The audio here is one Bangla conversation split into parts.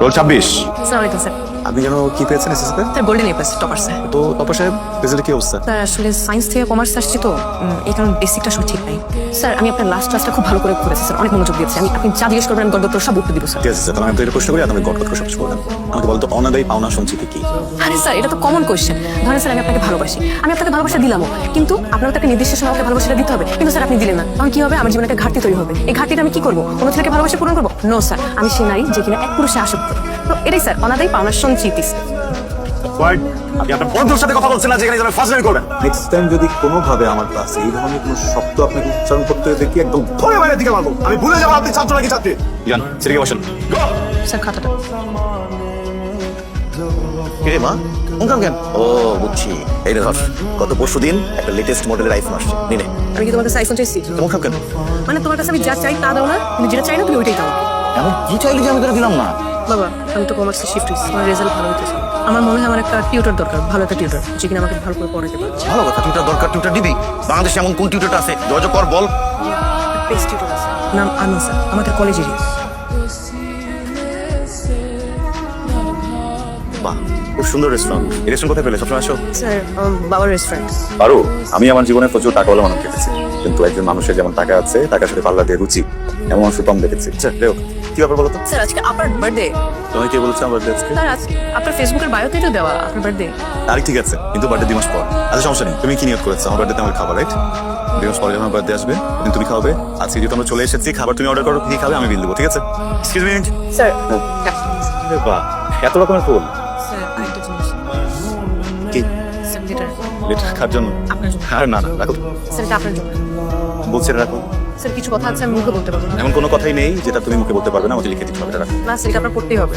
রোল 26। আসসালামু আলাইকুম স্যার। আপনি যেন কি পেয়েছেন এসএসসি তে? Sir golden A plus topper sir. তো তপা সাহেব রেজাল্টে কি অবস্থা? স্যার আসলে সায়েন্স থেকে কমার্স আসছি তো এই কারণে বেসিকটা সব ঠিক নাই স্যার। আমি আপনার লাস্ট ক্লাসটা খুব ভালো করে করেছি স্যার, অনেক মনোযোগ দিয়েছি। আপনি যা জিজ্ঞেস করবেন আমি গড়গড় করে সব উত্তর দিব স্যার। ঠিক আছে স্যার, তাহলে আমি তো এটা প্রশ্ন করি আর তুমি গটগট করে সব কিছু বলবেন। আমাকে বলতো অনাদায়ী পাওনা সঞ্চিতি কি? আরে স্যার এটা তো কমন কোয়েশ্চেন। ধরেন স্যার আমি আপনাকে ভালোবাসি, আমি আপনাকে ভালোবাসা দিলামও, কিন্তু আপনার তো একটা নির্দিষ্ট সময় আমাকে ভালোবাসাটা দিতে হবে। কিন্তু স্যার আপনি দিলেন না, তখন কি হবে? আমার জীবনে একটা ঘাটতি তৈরি হবে। এই ঘাটতিটা আমি কি করবো? কোনো ছেলেকে ভালোবাসা পূরণ করবো? নো স্যার, আমি সেই নারী যে কিনা এক পুরুষে আসক্ত। তো এটাই স্যার অনাদায়ী পাওনা সঞ্চিতি। আপনি আপনার বন্ধুর সাথে কথা বলছেন না, যেখানে যাবেন ফাজলামি করবেন। নেক্সট টাইম যদি কোনোভাবে আমার ক্লাসে এই ধরনের কোনো শব্দ আপনাকে উচ্চারণ করতে দেখি একদম ধরে বাইরে দিকে মারবো। আমি ভুলে যাবো আপনি ছাত্র নাকি ছাত্রী। যান সিরিকে বসেন। স্যার খাতাটা। কে মা কোনখান কেন? ও বুঝছি, এই রে ধর, গত পরশুদিন একটা লেটেস্ট মডেলের আইফোন আসছে, নিনে। আমি কি তোমার কাছে আইফোন চাইছি? কোন খান কেন? মানে তোমার কাছে আমি যা চাই তা দাও না, তুমি যেটা চাই না তুমি ওইটাই দাও। আমি কি চাইলি যে আমি তোরা দিলাম না? বাবা আমি তো কমার্সে শিফট হয়েছি, আমার রেজাল্ট ভালো হইতেছে। আমার মনে হয় আমার একটা টিউটর দরকার, ভালো একটা টিউটর যে কিনা আমাকে ভালো করে পড়াতে পারে। ভালো কথা, টিউটার দরকার, টিউটার দিবি। বাংলাদেশে এমন কোন টিউটার আছে? যোগাযোগ কর, বল। বেস্ট টিউটর আছে, নাম আনু স্যার, আমাদের কলেজেরই। বাহ, খুব সুন্দর রেস্টুরেন্ট। এই রেস্টুরেন্ট কোথায় পেলে? সবসময় আসো? স্যার বাবার রেস্টুরেন্ট। পারো, আমি আমার জীবনে প্রচুর টাকাওয়ালা মানুষ দেখেছি, কিন্তু একজন মানুষের যেমন টাকা আছে, টাকার সাথে পাল্লা দিয়ে রুচি, এমন মানুষ কম দেখেছি। আচ্ছা রেও, কি ব্যাপার বলো তো? স্যার আজকে আপনার বার্থডে। তোমায় কে বলেছে আমার বার্থডে আজকে? স্যার আজ আপনার ফেসবুকের বায়োতে তো দেওয়া আপনার বার্থডে। আরে ঠিক আছে, কিন্তু বার্থডে 2 মাস পর। আচ্ছা সমস্যা নেই, তুমি কি নিয়ত করেছো আমার বার্থডেতে আমার খাবার, রাইট? 2 মাস পরে যখন আমার বার্থডে আসবে ওদিন তুমি খাওয়াবে। আজকে যেহেতু আমরা চলে এসেছি, খাবার তুমি অর্ডার করো, কি খাবে আমি বিল দেবো, ঠিক আছে? Excuse me. স্যার বাহ, এত রকমের ফুল। স্যার আরেকটা জিনিস। কি? স্যার লেটার লেটার খাওয়ার জন্য? আপনার জন্য। আর না না, রাখো। স্যার এটা আপনার জন্য। বলছি এটা রাখো। স্যার কিছু কথা আছে আমি মুখে বলতে পারবো না। এমন কোনো কথাই নেই যেটা তুমি মুখে বলতে পারবে না, আমাকে লিখে দিতে হবে, এটা রাখো। না স্যার এটা আপনার করতেই হবে।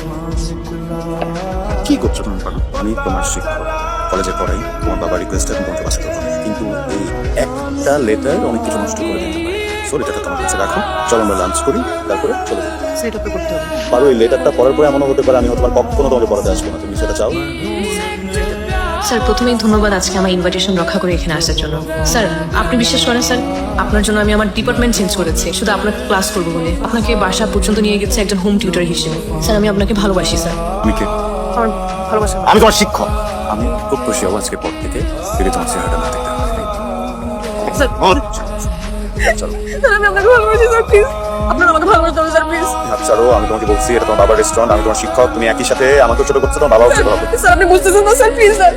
কি করছো তুমি পারো? আমি তোমার শিক্ষক, কলেজে পড়াই, তোমার বাবার রিকোয়েস্টে আমি তোমাকে বাঁচাতে পারি, কিন্তু এই একটা লেটার অনেক কিছু নষ্ট করে দিতে পারে। সো লেটারটা তোমার কাছে রাখো, চলো আমরা লাঞ্চ করি, তারপরে চলে যাবো। স্যার এটা আপনার করতে হবে। পারো এই লেটারটা পড়ার পরে এমনও হতে পারে আমি তোমার কখনো তোমাকে পড়াতে আসবো না, তুমি সেটা চাও? স্যার প্রথমেই ধন্যবাদ আজকে আমার ইনভাইটেশন রক্ষা করে এখানে আসার জন্য। স্যার আপনি বিশ্বাস করেন স্যার, আপনার জন্য আমি আমার ডিপার্টমেন্ট চেঞ্জ করেছি শুধু আপনার ক্লাস করবো বলে। আপনাকে বাসা পর্যন্ত নিয়ে গেছে একজন হোম টিউটর হিসেবে। স্যার আমি আপনাকে ভালোবাসি স্যার। আমি কে? আমার ভালোবাসা। আমি তোমার শিক্ষক। আমি খুব খুশি হবো আজকে পর থেকে যদি তোমার চেহারাটা না দেখতে পারি। স্যার চলো স্যার আমি আপনাকে ভালোবাসি স্যার, প্লিজ আপনার আমাকে ভালোবাসতে হবে স্যার, প্লিজ। হাত ছাড়ো, আমি তোমাকে বলছি এটা তোমার বাবার রেস্টুরেন্ট, আমি তোমার শিক্ষক, তুমি একই সাথে আমাকে ছোট করছো, তোমার বাবাও ছোট হবে। স্যার আপনি বুঝতেছেন না স্যার, প্লিজ স্যার।